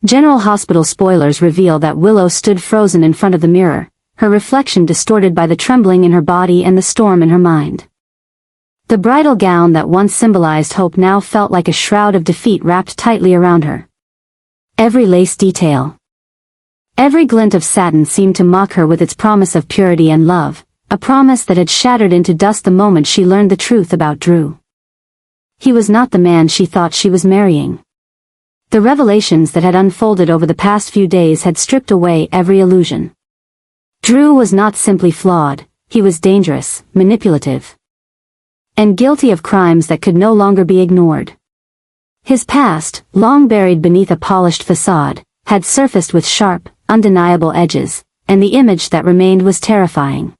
General Hospital spoilers reveal that Willow stood frozen in front of the mirror, her reflection distorted by the trembling in her body and the storm in her mind. The bridal gown that once symbolized hope now felt like a shroud of defeat wrapped tightly around her. Every lace detail, every glint of satin seemed to mock her with its promise of purity and love, a promise that had shattered into dust the moment she learned the truth about Drew. He was not the man she thought she was marrying. The revelations that had unfolded over the past few days had stripped away every illusion. Drew was not simply flawed, he was dangerous, manipulative, and guilty of crimes that could no longer be ignored. His past, long buried beneath a polished facade, had surfaced with sharp, undeniable edges, and the image that remained was terrifying.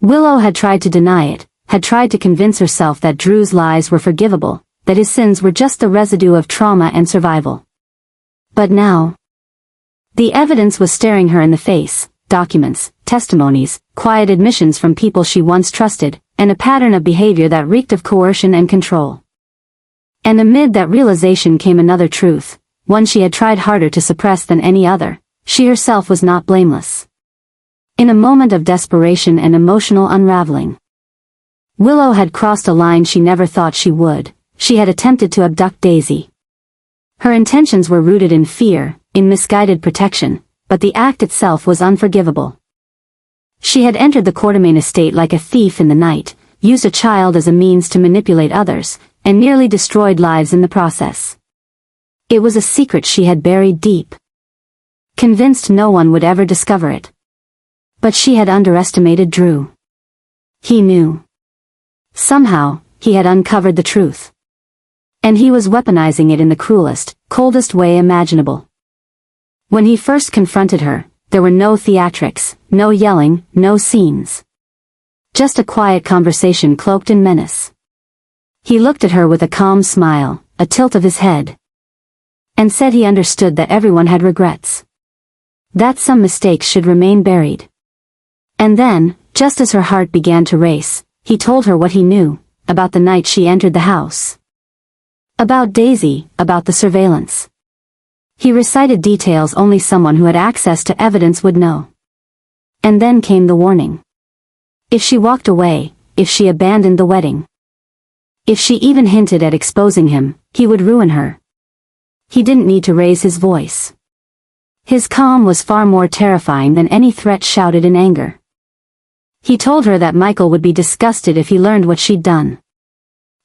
Willow had tried to deny it, had tried to convince herself that Drew's lies were forgivable, that his sins were just the residue of trauma and survival. But now, the evidence was staring her in the face, documents, testimonies, quiet admissions from people she once trusted, and a pattern of behavior that reeked of coercion and control. And amid that realization came another truth, one she had tried harder to suppress than any other: she herself was not blameless. In a moment of desperation and emotional unraveling, Willow had crossed a line she never thought she would. She had attempted to abduct Daisy. Her intentions were rooted in fear, in misguided protection, but the act itself was unforgivable. She had entered the Quartermain estate like a thief in the night, used a child as a means to manipulate others, and nearly destroyed lives in the process. It was a secret she had buried deep, convinced no one would ever discover it. But she had underestimated Drew. He knew. Somehow, he had uncovered the truth. And he was weaponizing it in the cruelest, coldest way imaginable. When he first confronted her, there were no theatrics, no yelling, no scenes. Just a quiet conversation cloaked in menace. He looked at her with a calm smile, a tilt of his head, and said he understood that everyone had regrets, that some mistakes should remain buried. And then, just as her heart began to race, he told her what he knew, about the night she entered the house. About Daisy, about the surveillance. He recited details only someone who had access to evidence would know. And then came the warning. If she walked away, if she abandoned the wedding, if she even hinted at exposing him, he would ruin her. He didn't need to raise his voice. His calm was far more terrifying than any threat shouted in anger. He told her that Michael would be disgusted if he learned what she'd done.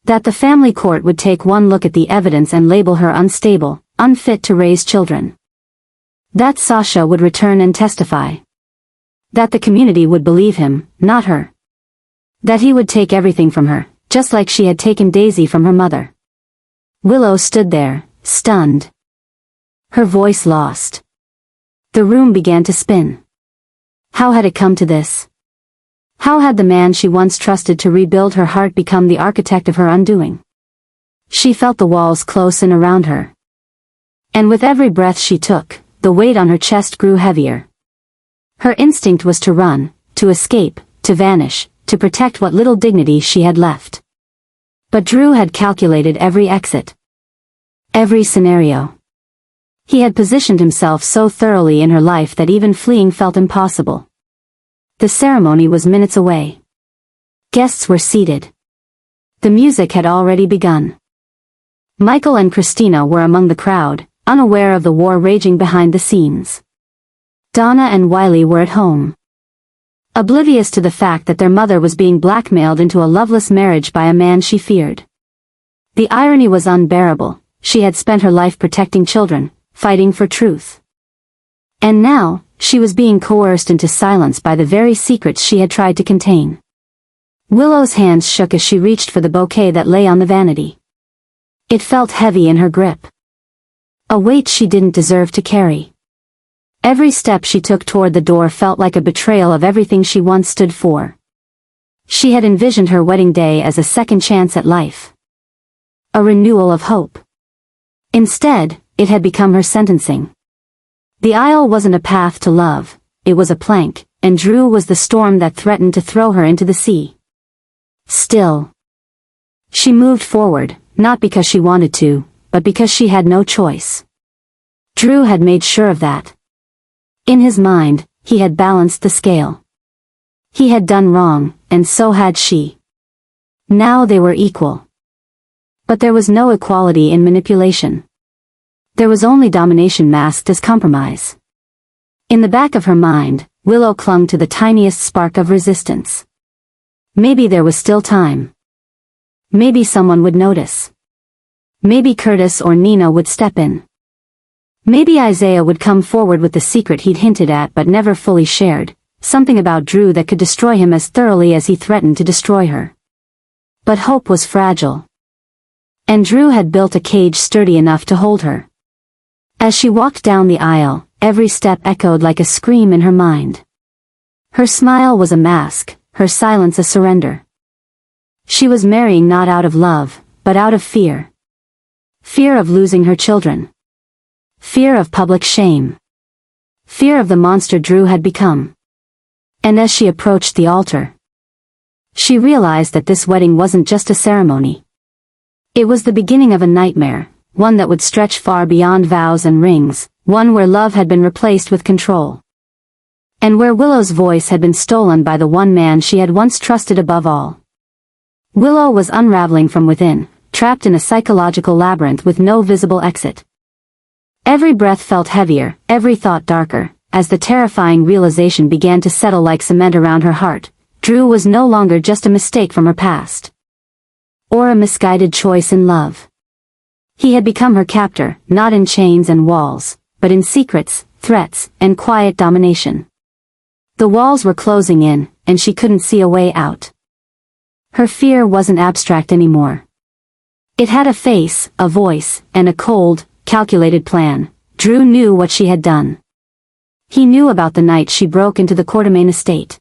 That the family court would take one look at the evidence and label her unstable, unfit to raise children. That Sasha would return and testify. That the community would believe him, not her. That he would take everything from her, just like she had taken Daisy from her mother. Willow stood there, stunned. Her voice lost. The room began to spin. How had it come to this? How had the man she once trusted to rebuild her heart become the architect of her undoing? She felt the walls close in around her. And with every breath she took, the weight on her chest grew heavier. Her instinct was to run, to escape, to vanish, to protect what little dignity she had left. But Drew had calculated every exit. Every scenario. He had positioned himself so thoroughly in her life that even fleeing felt impossible. The ceremony was minutes away. Guests were seated. The music had already begun. Michael and Christina were among the crowd, unaware of the war raging behind the scenes. Donna and Wiley were at home, oblivious to the fact that their mother was being blackmailed into a loveless marriage by a man she feared. The irony was unbearable. She had spent her life protecting children, fighting for truth. And now, she was being coerced into silence by the very secrets she had tried to contain. Willow's hands shook as she reached for the bouquet that lay on the vanity. It felt heavy in her grip. A weight she didn't deserve to carry. Every step she took toward the door felt like a betrayal of everything she once stood for. She had envisioned her wedding day as a second chance at life. A renewal of hope. Instead, it had become her sentencing. The aisle wasn't a path to love, it was a plank, and Drew was the storm that threatened to throw her into the sea. Still, she moved forward, not because she wanted to, but because she had no choice. Drew had made sure of that. In his mind, he had balanced the scale. He had done wrong, and so had she. Now they were equal. But there was no equality in manipulation. There was only domination masked as compromise. In the back of her mind, Willow clung to the tiniest spark of resistance. Maybe there was still time. Maybe someone would notice. Maybe Curtis or Nina would step in. Maybe Isaiah would come forward with the secret he'd hinted at but never fully shared, something about Drew that could destroy him as thoroughly as he threatened to destroy her. But hope was fragile. And Drew had built a cage sturdy enough to hold her. As she walked down the aisle, every step echoed like a scream in her mind. Her smile was a mask, her silence a surrender. She was marrying not out of love, but out of fear. Fear of losing her children. Fear of public shame. Fear of the monster Drew had become. And as she approached the altar, she realized that this wedding wasn't just a ceremony. It was the beginning of a nightmare, one that would stretch far beyond vows and rings, one where love had been replaced with control. And where Willow's voice had been stolen by the one man she had once trusted above all. Willow was unraveling from within, trapped in a psychological labyrinth with no visible exit. Every breath felt heavier, every thought darker, as the terrifying realization began to settle like cement around her heart. Drew was no longer just a mistake from her past. Or a misguided choice in love. He had become her captor, not in chains and walls, but in secrets, threats, and quiet domination. The walls were closing in, and she couldn't see a way out. Her fear wasn't abstract anymore. It had a face, a voice, and a cold, calculated plan. Drew knew what she had done. He knew about the night she broke into the Quartermain estate.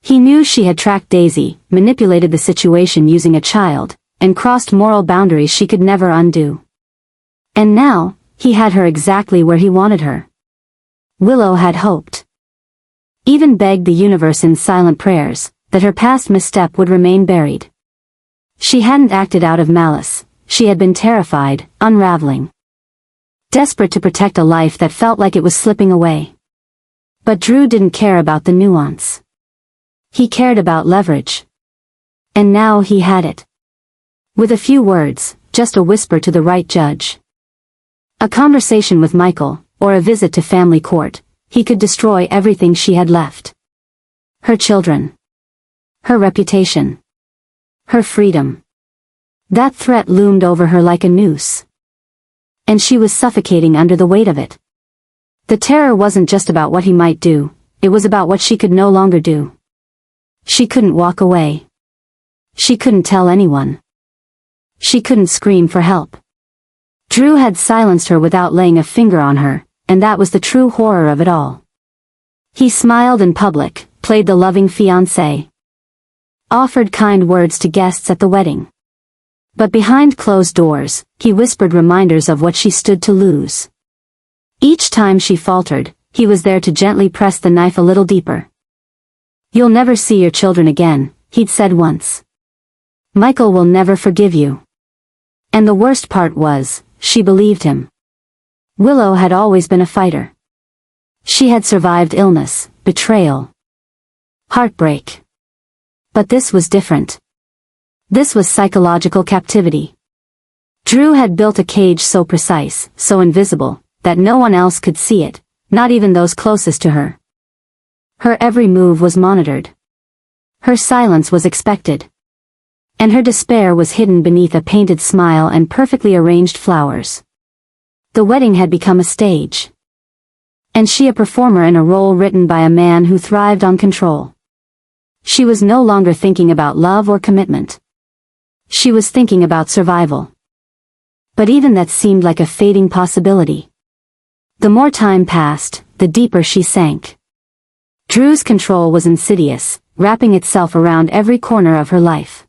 He knew she had tracked Daisy, manipulated the situation using a child, and crossed moral boundaries she could never undo. And now, he had her exactly where he wanted her. Willow had hoped. Even begged the universe in silent prayers, that her past misstep would remain buried. She hadn't acted out of malice, she had been terrified, unraveling. Desperate to protect a life that felt like it was slipping away. But Drew didn't care about the nuance. He cared about leverage. And now he had it. With a few words, just a whisper to the right judge. A conversation with Michael, or a visit to family court, he could destroy everything she had left. Her children. Her reputation. Her freedom. That threat loomed over her like a noose. And she was suffocating under the weight of it. The terror wasn't just about what he might do, it was about what she could no longer do. She couldn't walk away. She couldn't tell anyone. She couldn't scream for help. Drew had silenced her without laying a finger on her, and that was the true horror of it all. He smiled in public, played the loving fiancé. Offered kind words to guests at the wedding. But behind closed doors, he whispered reminders of what she stood to lose. Each time she faltered, he was there to gently press the knife a little deeper. "You'll never see your children again," he'd said once. "Michael will never forgive you." And the worst part was, she believed him. Willow had always been a fighter. She had survived illness, betrayal, heartbreak. But this was different. This was psychological captivity. Drew had built a cage so precise, so invisible, that no one else could see it, not even those closest to her. Her every move was monitored. Her silence was expected. And her despair was hidden beneath a painted smile and perfectly arranged flowers. The wedding had become a stage. And she a performer in a role written by a man who thrived on control. She was no longer thinking about love or commitment. She was thinking about survival. But even that seemed like a fading possibility. The more time passed, the deeper she sank. Drew's control was insidious, wrapping itself around every corner of her life.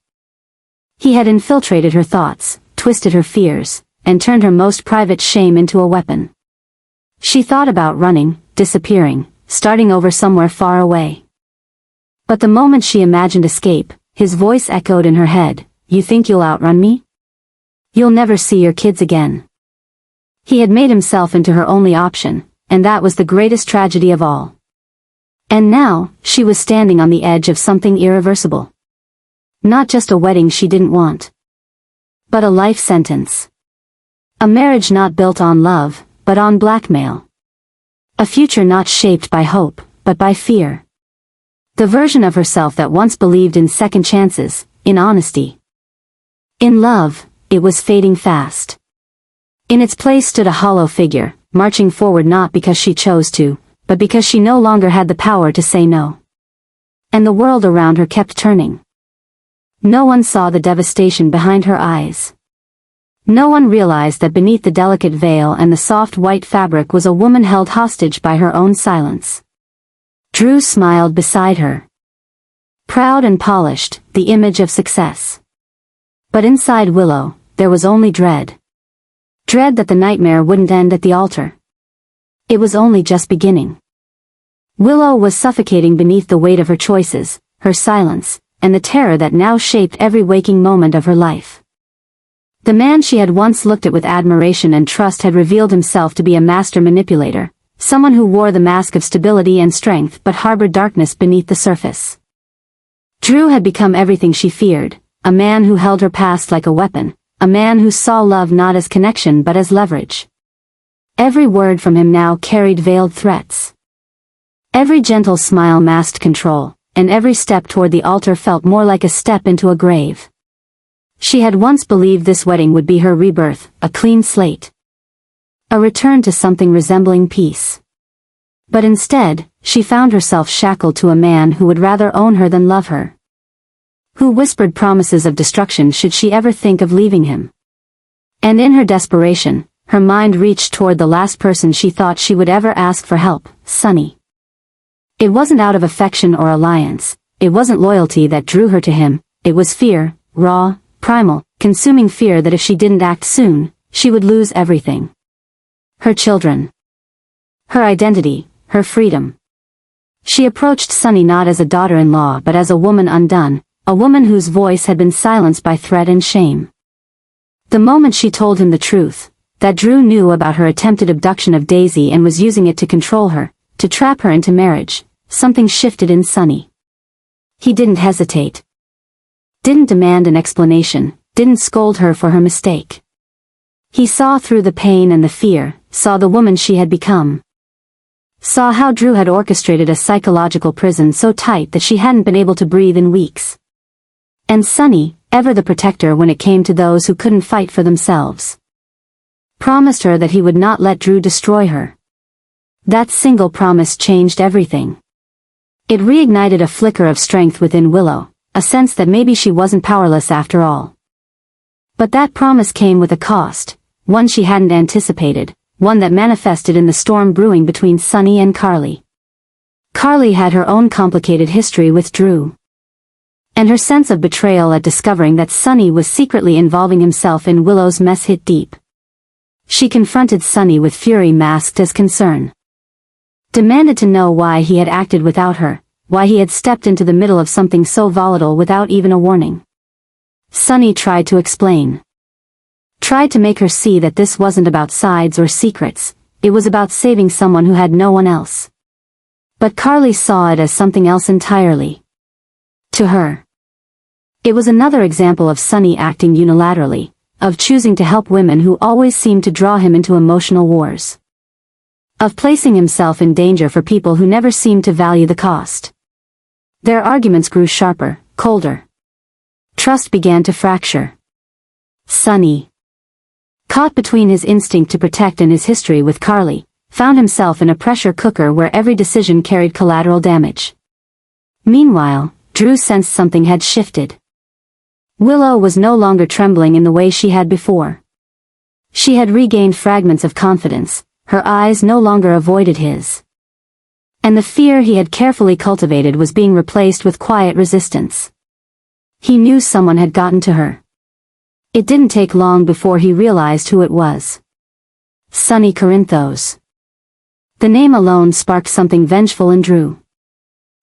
He had infiltrated her thoughts, twisted her fears, and turned her most private shame into a weapon. She thought about running, disappearing, starting over somewhere far away. But the moment she imagined escape, his voice echoed in her head, "You think you'll outrun me? You'll never see your kids again." He had made himself into her only option, and that was the greatest tragedy of all. And now, she was standing on the edge of something irreversible. Not just a wedding she didn't want, but a life sentence. A marriage not built on love, but on blackmail. A future not shaped by hope, but by fear. The version of herself that once believed in second chances, in honesty. In love, it was fading fast. In its place stood a hollow figure, marching forward not because she chose to, but because she no longer had the power to say no. And the world around her kept turning. No one saw the devastation behind her eyes. No one realized that beneath the delicate veil and the soft white fabric was a woman held hostage by her own silence. Drew smiled beside her. Proud and polished, the image of success. But inside Willow, there was only dread. Dread that the nightmare wouldn't end at the altar. It was only just beginning. Willow was suffocating beneath the weight of her choices, her silence, and the terror that now shaped every waking moment of her life. The man she had once looked at with admiration and trust had revealed himself to be a master manipulator, someone who wore the mask of stability and strength but harbored darkness beneath the surface. Drew had become everything she feared, a man who held her past like a weapon, a man who saw love not as connection but as leverage. Every word from him now carried veiled threats. Every gentle smile masked control, and every step toward the altar felt more like a step into a grave. She had once believed this wedding would be her rebirth, a clean slate. A return to something resembling peace. But instead, she found herself shackled to a man who would rather own her than love her. Who whispered promises of destruction should she ever think of leaving him. And in her desperation, her mind reached toward the last person she thought she would ever ask for help, Sunny. It wasn't out of affection or alliance, it wasn't loyalty that drew her to him, it was fear, raw, primal, consuming fear that if she didn't act soon, she would lose everything. Her children. Her identity, her freedom. She approached Sunny not as a daughter-in-law but as a woman undone, a woman whose voice had been silenced by threat and shame. The moment she told him the truth, that Drew knew about her attempted abduction of Daisy and was using it to control her, to trap her into marriage, something shifted in Sunny. He didn't hesitate. Didn't demand an explanation, didn't scold her for her mistake. He saw through the pain and the fear, saw the woman she had become. Saw how Drew had orchestrated a psychological prison so tight that she hadn't been able to breathe in weeks. And Sunny, ever the protector when it came to those who couldn't fight for themselves, promised her that he would not let Drew destroy her. That single promise changed everything. It reignited a flicker of strength within Willow, a sense that maybe she wasn't powerless after all. But that promise came with a cost, one she hadn't anticipated, one that manifested in the storm brewing between Sunny and Carly. Carly had her own complicated history with Drew. And her sense of betrayal at discovering that Sunny was secretly involving himself in Willow's mess hit deep. She confronted Sunny with fury masked as concern. Demanded to know why he had acted without her, why he had stepped into the middle of something so volatile without even a warning. Sunny tried to explain. Tried to make her see that this wasn't about sides or secrets, it was about saving someone who had no one else. But Carly saw it as something else entirely. To her, it was another example of Sunny acting unilaterally, of choosing to help women who always seemed to draw him into emotional wars. Of placing himself in danger for people who never seemed to value the cost. Their arguments grew sharper, colder. Trust began to fracture. Sunny, caught between his instinct to protect and his history with Carly, found himself in a pressure cooker where every decision carried collateral damage. Meanwhile, Drew sensed something had shifted. Willow was no longer trembling in the way she had before. She had regained fragments of confidence, her eyes no longer avoided his. And the fear he had carefully cultivated was being replaced with quiet resistance. He knew someone had gotten to her. It didn't take long before he realized who it was. Sunny Corinthos. The name alone sparked something vengeful in Drew.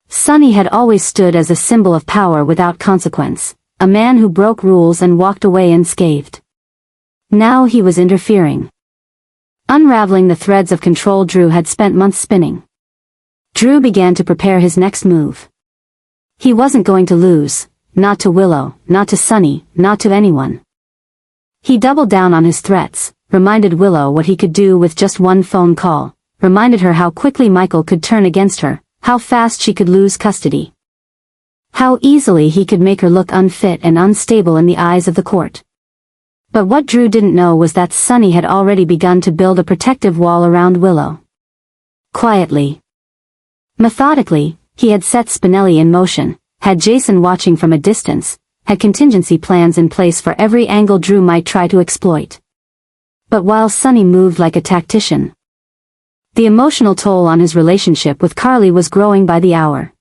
Sunny had always stood as a symbol of power without consequence, a man who broke rules and walked away unscathed. Now he was interfering. unraveling the threads of control Drew had spent months spinning. Drew began to prepare his next move. He wasn't going to lose, not to Willow, not to Sunny, not to anyone. He doubled down on his threats, reminded Willow what he could do with just one phone call, reminded her how quickly Michael could turn against her, how fast she could lose custody. How easily he could make her look unfit and unstable in the eyes of the court. But what Drew didn't know was that Sunny had already begun to build a protective wall around Willow. Quietly, methodically, he had set Spinelli in motion, had Jason watching from a distance, had contingency plans in place for every angle Drew might try to exploit. But while Sunny moved like a tactician, the emotional toll on his relationship with Carly was growing by the hour.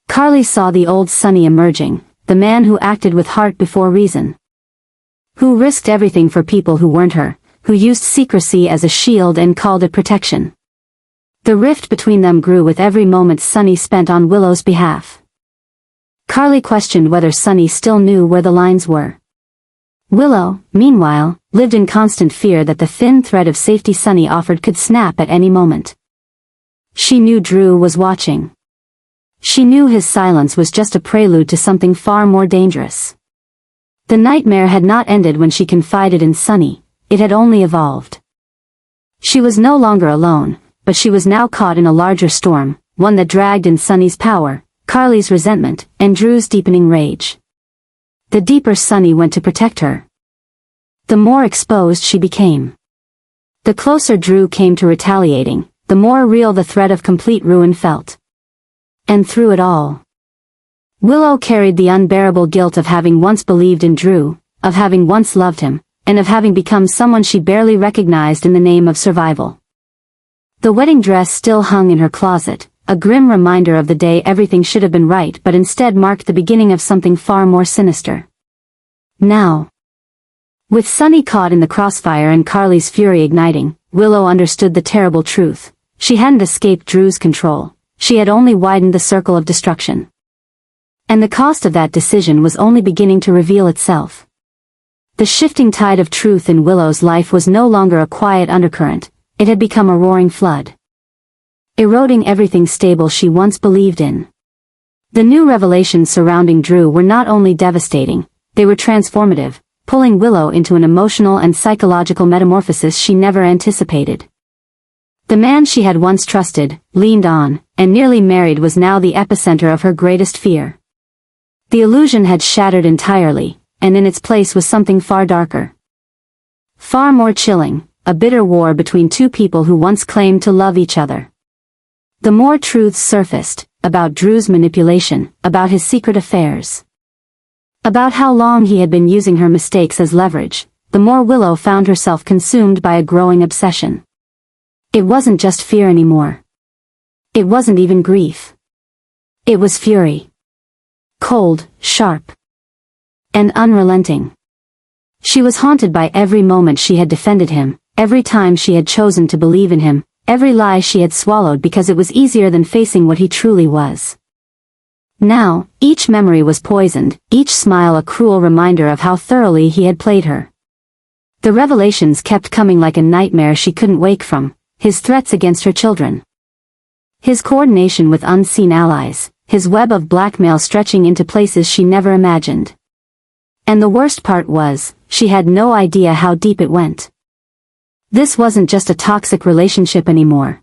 Carly saw the old Sunny emerging, the man who acted with heart before reason. Who risked everything for people who weren't her, who used secrecy as a shield and called it protection. The rift between them grew with every moment Sunny spent on Willow's behalf. Carly questioned whether Sunny still knew where the lines were. Willow, meanwhile, lived in constant fear that the thin thread of safety Sunny offered could snap at any moment. She knew Drew was watching. She knew his silence was just a prelude to something far more dangerous. The nightmare had not ended when she confided in Sunny, it had only evolved. She was no longer alone, but she was now caught in a larger storm, one that dragged in Sunny's power, Carly's resentment, and Drew's deepening rage. The deeper Sunny went to protect her, the more exposed she became. The closer Drew came to retaliating, the more real the threat of complete ruin felt. And through it all, Willow carried the unbearable guilt of having once believed in Drew, of having once loved him, and of having become someone she barely recognized in the name of survival. The wedding dress still hung in her closet, a grim reminder of the day everything should have been right but instead marked the beginning of something far more sinister. Now, with Sunny caught in the crossfire and Carly's fury igniting, Willow understood the terrible truth. She hadn't escaped Drew's control, she had only widened the circle of destruction. And the cost of that decision was only beginning to reveal itself. The shifting tide of truth in Willow's life was no longer a quiet undercurrent, it had become a roaring flood, eroding everything stable she once believed in. The new revelations surrounding Drew were not only devastating, they were transformative, pulling Willow into an emotional and psychological metamorphosis she never anticipated. The man she had once trusted, leaned on, and nearly married was now the epicenter of her greatest fear. The illusion had shattered entirely, and in its place was something far darker. Far more chilling, a bitter war between two people who once claimed to love each other. The more truths surfaced, about Drew's manipulation, about his secret affairs, about how long he had been using her mistakes as leverage, the more Willow found herself consumed by a growing obsession. It wasn't just fear anymore. It wasn't even grief. It was fury. Cold, sharp, and unrelenting. She was haunted by every moment she had defended him, every time she had chosen to believe in him, every lie she had swallowed because it was easier than facing what he truly was. Now, each memory was poisoned, each smile a cruel reminder of how thoroughly he had played her. The revelations kept coming like a nightmare she couldn't wake from, his threats against her children, his coordination with unseen allies, his web of blackmail stretching into places she never imagined. And the worst part was, she had no idea how deep it went. This wasn't just a toxic relationship anymore.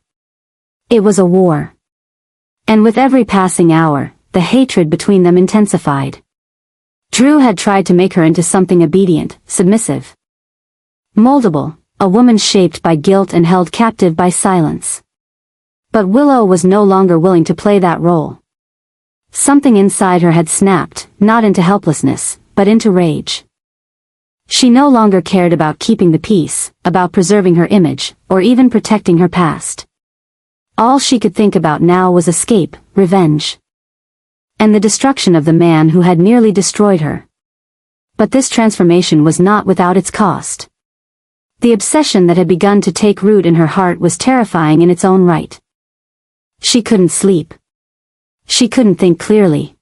It was a war. And with every passing hour, the hatred between them intensified. Drew had tried to make her into something obedient, submissive, moldable, a woman shaped by guilt and held captive by silence. But Willow was no longer willing to play that role. Something inside her had snapped, not into helplessness, but into rage. She no longer cared about keeping the peace, about preserving her image, or even protecting her past. All she could think about now was escape, revenge, and the destruction of the man who had nearly destroyed her. But this transformation was not without its cost. The obsession that had begun to take root in her heart was terrifying in its own right. She couldn't sleep. She couldn't think clearly.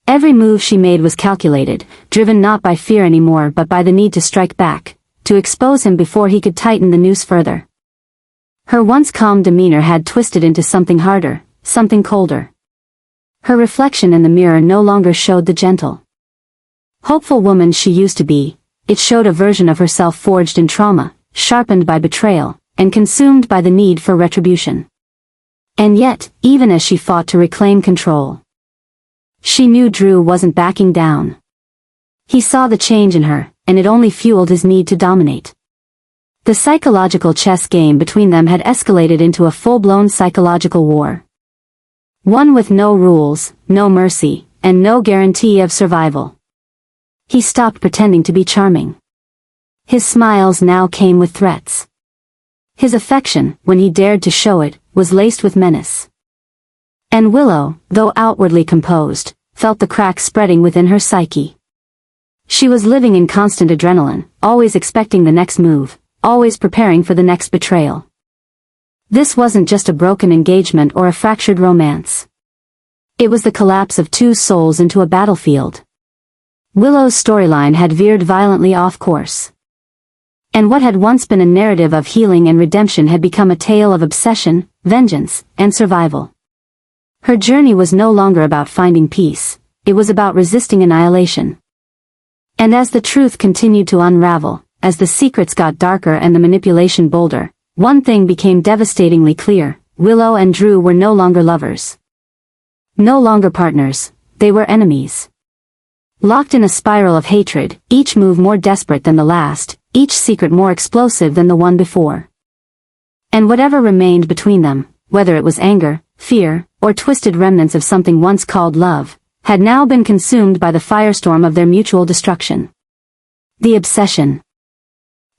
Every move she made was calculated, driven not by fear anymore but by the need to strike back, to expose him before he could tighten the noose further. Her once calm demeanor had twisted into something harder, something colder. Her reflection in the mirror no longer showed the gentle, hopeful woman she used to be. It showed a version of herself forged in trauma, sharpened by betrayal, and consumed by the need for retribution. And yet, even as she fought to reclaim control, she knew Drew wasn't backing down. He saw the change in her, and it only fueled his need to dominate. The psychological chess game between them had escalated into a full-blown psychological war. One with no rules, no mercy, and no guarantee of survival. He stopped pretending to be charming. His smiles now came with threats. His affection, when he dared to show it, was laced with menace. And Willow, though outwardly composed, felt the cracks spreading within her psyche. She was living in constant adrenaline, always expecting the next move, always preparing for the next betrayal. This wasn't just a broken engagement or a fractured romance. It was the collapse of two souls into a battlefield. Willow's storyline had veered violently off course. And what had once been a narrative of healing and redemption had become a tale of obsession, vengeance, and survival. Her journey was no longer about finding peace, it was about resisting annihilation. And as the truth continued to unravel, as the secrets got darker and the manipulation bolder, one thing became devastatingly clear: Willow and Drew were no longer lovers. No longer partners, they were enemies. Locked in a spiral of hatred, each move more desperate than the last, each secret more explosive than the one before. And whatever remained between them, whether it was anger, fear, or twisted remnants of something once called love, had now been consumed by the firestorm of their mutual destruction. The obsession,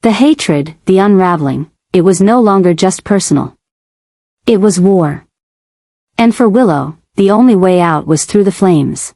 the hatred, the unraveling, it was no longer just personal. It was war. And for Willow, the only way out was through the flames.